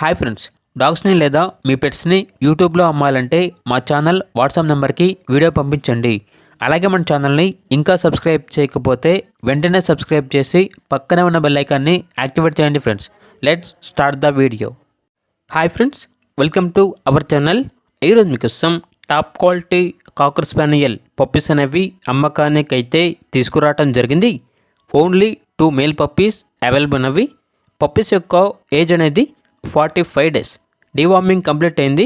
Hi friends, డాగ్స్ని లేదా మీ పెట్స్ని యూట్యూబ్లో అమ్మాలంటే మా ఛానల్ వాట్సాప్ నెంబర్కి వీడియో పంపించండి. అలాగే మన ఛానల్ని ఇంకా సబ్స్క్రైబ్ చేయకపోతే వెంటనే సబ్స్క్రైబ్ చేసి పక్కనే ఉన్న బెల్ ఐకాన్ని యాక్టివేట్ చేయండి friends. Let's start the video. Hi friends, welcome to our channel. ఈరోజు మీకోసం టాప్ క్వాలిటీ కాకర్ స్పానియల్ పప్పీస్ అనేవి అమ్మకానికి అయితే తీసుకురావడం జరిగింది. ఓన్లీ 2 మేల్ పప్పీస్ అవైలబుల్ ఉన్నవి. పప్పీస్ యొక్క ఏజ్ అనేది 45 డేస్. డీవార్మింగ్ కంప్లీట్ అయింది.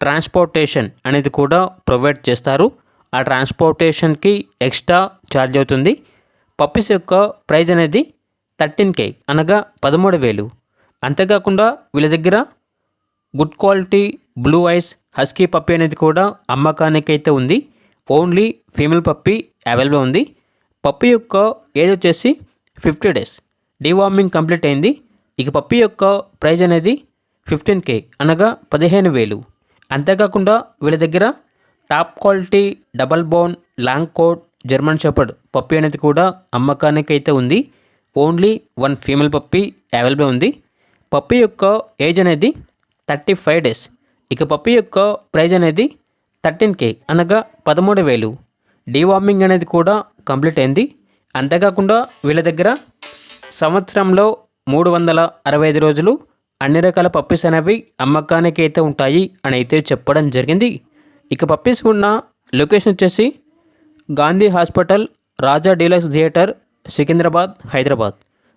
ట్రాన్స్పోర్టేషన్ అనేది కూడా ప్రొవైడ్ చేస్తారు. ఆ ట్రాన్స్పోర్టేషన్కి ఎక్స్ట్రా ఛార్జ్ అవుతుంది. పప్పీస్ యొక్క ప్రైజ్ అనేది 13K అనగా 13,000. అంతేకాకుండా వీళ్ళ దగ్గర good quality blue ice husky puppy అనేది కూడా అమ్మకానికి అయితే ఉంది. ఓన్లీ ఫీమేల్ పప్పీ అవైలబుల్ ఉంది. పప్పీ యొక్క ఏజ్ వచ్చేసి 50 డేస్. డీవార్మింగ్ కంప్లీట్ అయింది. ఇక పప్పీ యొక్క ప్రైజ్ అనేది 15K అనగా 15,000. అంతేకాకుండా వీళ్ళ దగ్గర top quality double bone long coat German shepherd puppy అనేది కూడా అమ్మకానికి అయితే ఉంది. ఓన్లీ 1 ఫీమేల్ పప్పీ అవైలబుల్ ఉంది. పప్పీ యొక్క ఏజ్ అనేది 35 డేస్. ఇక పప్పీ యొక్క ప్రైజ్ అనేది 13K అనగా 13,000. డీవార్మింగ్ అనేది కూడా కంప్లీట్ అయింది. అంతేకాకుండా వీళ్ళ దగ్గర సంవత్సరంలో 365 రోజులు అన్ని రకాల పప్పీస్ అనేవి అమ్మకానికి అయితే ఉంటాయి అని అయితే చెప్పడం జరిగింది. ఇక పప్పీస్ ఉన్న లొకేషన్ వచ్చేసి గాంధీ హాస్పిటల్, రాజా డీలక్స్ థియేటర్, సికింద్రాబాద్, హైదరాబాద్.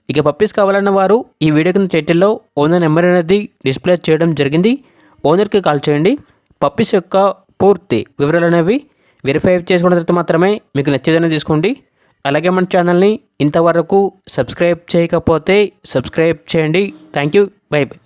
ఇక పప్పీస్ కావాలన్న వారు ఈ వీడియో కింద టైటిల్లో ఓనర్ నెంబర్ అనేది డిస్ప్లే చేయడం జరిగింది. ఓనర్కి కాల్ చేయండి. పప్పీస్ యొక్క పూర్తి వివరాలు అనేవి వెరిఫై చేసుకున్న తర్వాత మాత్రమే మీకు నచ్చేదని తీసుకోండి. అలాగే మన ఛానల్ని ఇంతవరకు సబ్స్క్రైబ్ చేయకపోతే సబ్స్క్రైబ్ చేయండి. Thank you. By by.